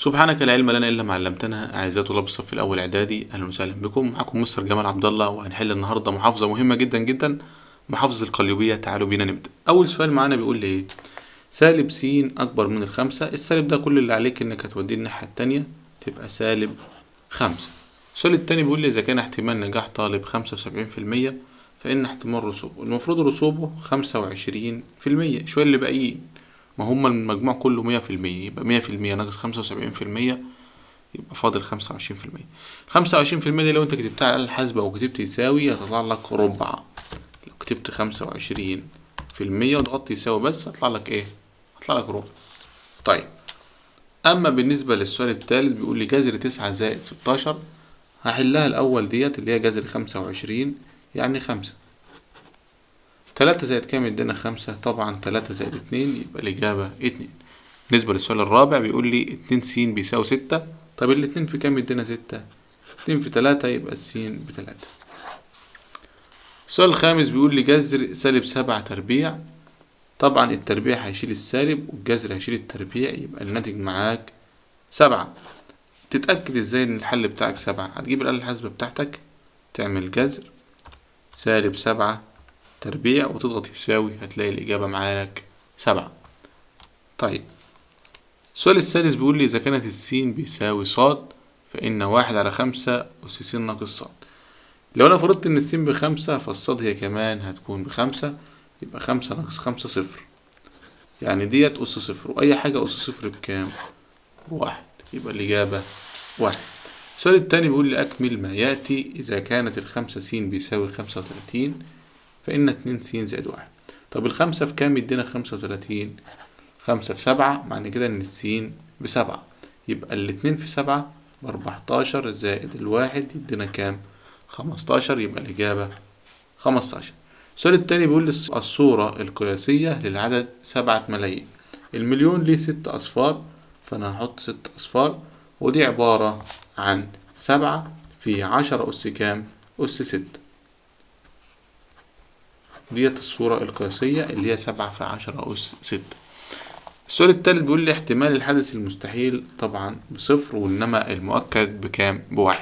سبحانك لا علم لنا الا ما علمتنا. اعزائي طلاب الصف الاول اعدادي، اهلا وسهلا بكم. معكم مستر جمال عبد الله، وهنحل النهارده محافظه مهمه جدا جدا، محافظه القليوبيه. تعالوا بينا نبدا. اول سؤال معانا بيقول لي ايه؟ سالب س اكبر من الخمسة. السالب ده كل اللي عليك انك هتوديه الناحيه التانية، تبقى سالب 5. السؤال التاني بيقول لي اذا كان احتمال نجاح طالب 75%، فان احتمال رسوبه، المفروض رسوبه 25%. شويه اللي باقيين، ما هم المجموع كله 100%، يبقى 100% ناقص 75%، يبقى فاضل 25%. 25% دي لو انت كتبتها على الآلة الحاسبة وكتبت يساوي هتطلع لك ربع. لو كتبت 25% وضغطت يساوي بس هتطلع لك ايه؟ هتطلع لك ربع. طيب، اما بالنسبة للسؤال التالت بيقول لي جذر 9 زائد 16. هحلها الأول ديت اللي هي جذر 25 يعني 5. 3 زائد كام يدينا 5؟ طبعا 3 زائد 2 يبقى الإجابة 2. بالنسبة للسؤال الرابع بيقول لي 2 س بيساوي 6. طب الاتنين في كام يدينا 6؟ 2 في 3 يبقى السين ب3. السؤال الخامس بيقول لي جذر سالب 7 تربيع. طبعا التربيع هيشيل السالب والجذر هيشيل التربيع، يبقى الناتج معاك 7. تتأكد ازاي ان الحل بتاعك 7؟ هتجيب الآلة الحاسبة بتاعتك، تعمل جذر سالب 7 تربيع وتضغط يساوي، هتلاقي الإجابة معاك 7. طيب، السؤال السادس بيقول لي إذا كانت السين بيساوي صاد، فإن 1/5 أس س ناقص صاد. لو أنا فرضت إن السين ب5 فالصاد هي كمان هتكون ب5، يبقى 5 ناقص 5 صفر، يعني ديت أس صفر، وأي حاجة أس صفر بكام؟ ب1، يبقى الإجابة 1. السؤال التاني بيقول لي أكمل ما يأتي. إذا كانت ال5 س بيساوي 35، فإن 2 س زائد 1. طب الخمسة في كام يدينا 35؟ 5 في 7، معنى كده إن السين ب7، يبقى الاتنين في 7 ب14 زائد الواحد يدينا كام؟ 15، يبقى الإجابة 15. السؤال التاني بيقول لي الصورة القياسية للعدد 7 ملايين. المليون ليه 6 أصفار، فأنا هحط 6 أصفار، ودي عبارة عن 7 في 10 أس كام؟ أس 6. ديت الصورة القياسية اللي هي 7 في 10 أس 6. السؤال التالت بيقول لي احتمال الحدث المستحيل طبعا ب0، وإنما المؤكد بكام؟ ب1.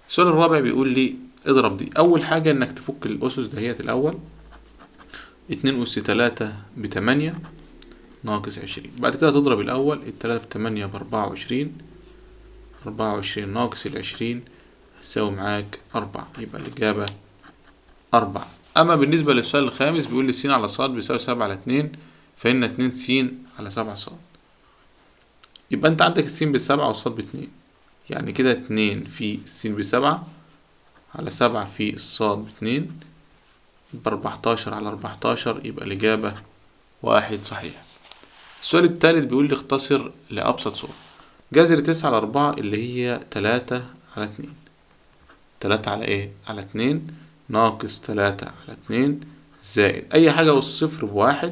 السؤال الرابع بيقول لي اضرب دي. أول حاجة إنك تفك الأسس دهيت الأول. 2 أس 3 ب8 ناقص 20. بعد كده تضرب الأول، 3 في 8 ب24، 24 ناقص 20 هتساوي معاك 4، يبقى الإجابة 4. أما بالنسبة للسؤال الخامس بيقول لي س على ص بيساوي 7/2، فإن 2 س على 7 ص. يبقى أنت عندك الس ب7 والصاد ب2، يعني كده 2 في الس ب7 على 7 في الصاد ب2 ب14 على 14، يبقى الإجابة 1 صحيح. السؤال التالت بيقول لي اختصر لأبسط صورة. جذر 9 على 4 اللي هي 3 على 2. 3 على ايه؟ على 2 ناقص 3 على 2 زائد أي حاجة أس صفر ب1،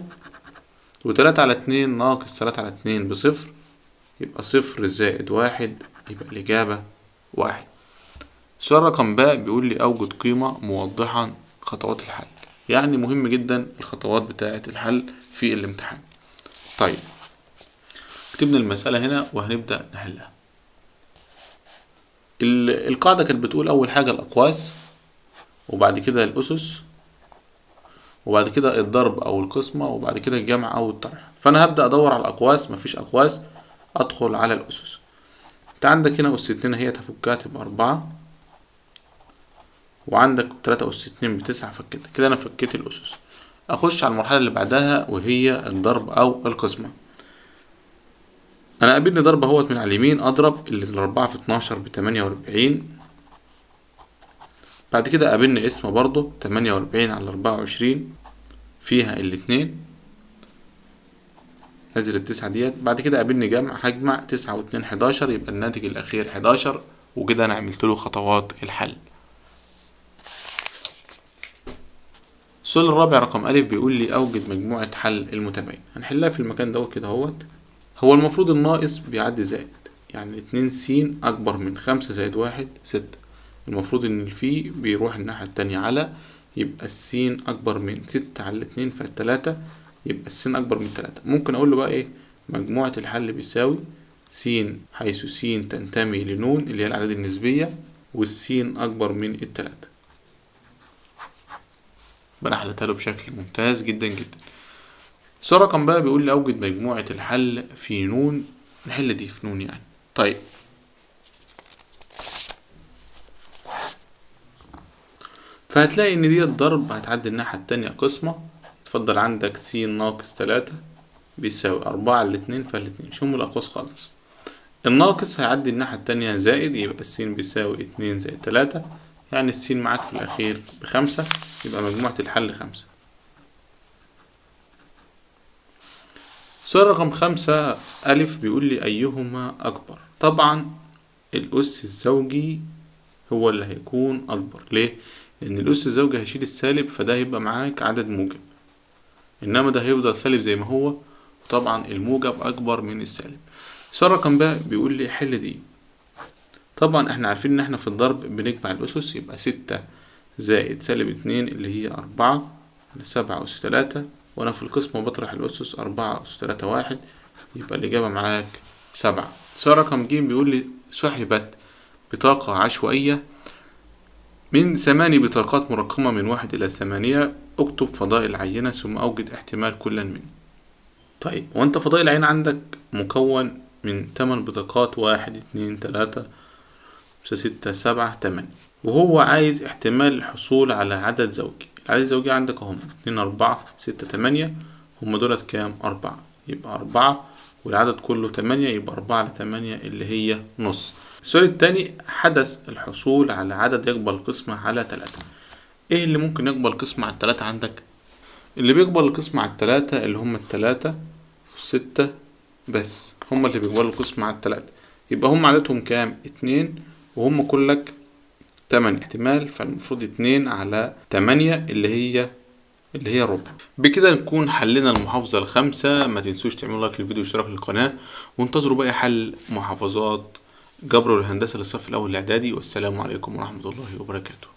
و3 على 2 ناقص 3 على 2 ب0، يبقى 0 زائد 1، يبقى الإجابة 1. السؤال رقم ب بيقول لي أوجد قيمة موضحا خطوات الحل. يعني مهم جدا الخطوات بتاعة الحل في الامتحان. طيب، كتبنا المسألة هنا وهنبدأ نحلها. القاعدة كانت بتقول أول حاجة الأقواس، وبعد كده الأسس، وبعد كده الضرب أو القسمة، وبعد كده الجمع أو الطرح. فأنا هبدأ أدور على الأقواس، مفيش أقواس أدخل على الأسس. أنت عندك هنا أس 2 هي تفكها تبقى 4، وعندك 3 أس 2 ب9، فكتها كده. أنا فكيت الأسس. أخش على المرحلة اللي بعدها وهي الضرب أو القسمة. أنا قابلني ضرب اهوت من على اليمين، أضرب الأربعة في 12 ب48. بعد كده قابلني قسمة برضو 48 على 24 فيها الاتنين، نزل التسعة ديت. بعد كده قابلني جمع، هجمع 9 و2 11، يبقى الناتج الأخير 11. وكده أنا عملت له خطوات الحل. السؤال الرابع رقم أ بيقول لي أوجد مجموعة حل المتباين. هنحلها في المكان دوت كده اهوت. هو المفروض الناقص بيعدي زائد، يعني 2 س أكبر من 5 زائد 1 6. المفروض إن الفي بيروح الناحية التانية على، يبقى السين أكبر من 6 على 2 ف3، يبقى السين أكبر من 3. ممكن أقول له بقى إيه؟ مجموعة الحل بيساوي س حيث س تنتمي لنون اللي هي الأعداد النسبية، والسين أكبر من التلاتة. بقى حلتها له بشكل ممتاز جدا جدا. السؤال رقم بقى بيقول لي أوجد مجموعة الحل في نون، نحل دي في نون يعني. طيب فهتلاقي إن دي الضرب هتعدي الناحية التانية قسمة. اتفضل عندك س ناقص 3 بيساوي 4 على 2، فالاتنين مش هم الأقواس خالص. الناقص هيعدي الناحية التانية زائد، يبقى س بيساوي 2 زائد 3، يعني الس معاك في الأخير ب5، يبقى مجموعة الحل 5. سؤال رقم 5 ألف بيقول لي أيهما أكبر. طبعا الأس الزوجي هو اللي هيكون أكبر. ليه؟ لأن الأس الزوجي هيشيل السالب، فده هيبقى معاك عدد موجب، إنما ده هيفضل سالب زي ما هو، وطبعا الموجب أكبر من السالب. السؤال رقم ب بيقول لي حل دي. طبعا احنا عارفين إن احنا في الضرب بنجمع الأسس، يبقى 6 زائد سالب 2 اللي هي 4 على 7 أس 3، وأنا في القسمة بطرح الأسس 4 أس 3 1، يبقى الإجابة معاك 7. السؤال رقم ج بيقول لي سحبت بطاقة عشوائية من 8 بطاقات مرقمة من 1 إلى 8، اكتب فضاء العينة ثم أوجد احتمال كل منه. طيب وأنت فضاء العينة عندك مكون من 8 بطاقات، 1 2 3 6 7 8، وهو عايز احتمال الحصول على عدد زوجي. العدد الزوجي عندك هم 2 4 6 8، هم دولت كام؟ 4، يبقى 4، والعدد كله 8، يبقى 4 على 8 اللي هي نص. السؤال التاني حدث الحصول على عدد يقبل القسمة على 3. ايه اللي ممكن يقبل القسمة على 3 عندك؟ اللي بيقبل القسمة على 3 اللي هم 3 و6 بس، هم اللي بيقبلوا القسمة على 3، يبقى هم عددهم كام؟ 2، وهم كلك 8 احتمال، فالمفروض 2 على 8 اللي هي ربع. بكده نكون حلنا المحافظة الخامسة. ما تنسوش تعملوا لايك للفيديو واشتراك للقناة، وانتظروا بقى حل محافظات جبر والهندسة للصف الأول الإعدادي. والسلام عليكم ورحمة الله وبركاته.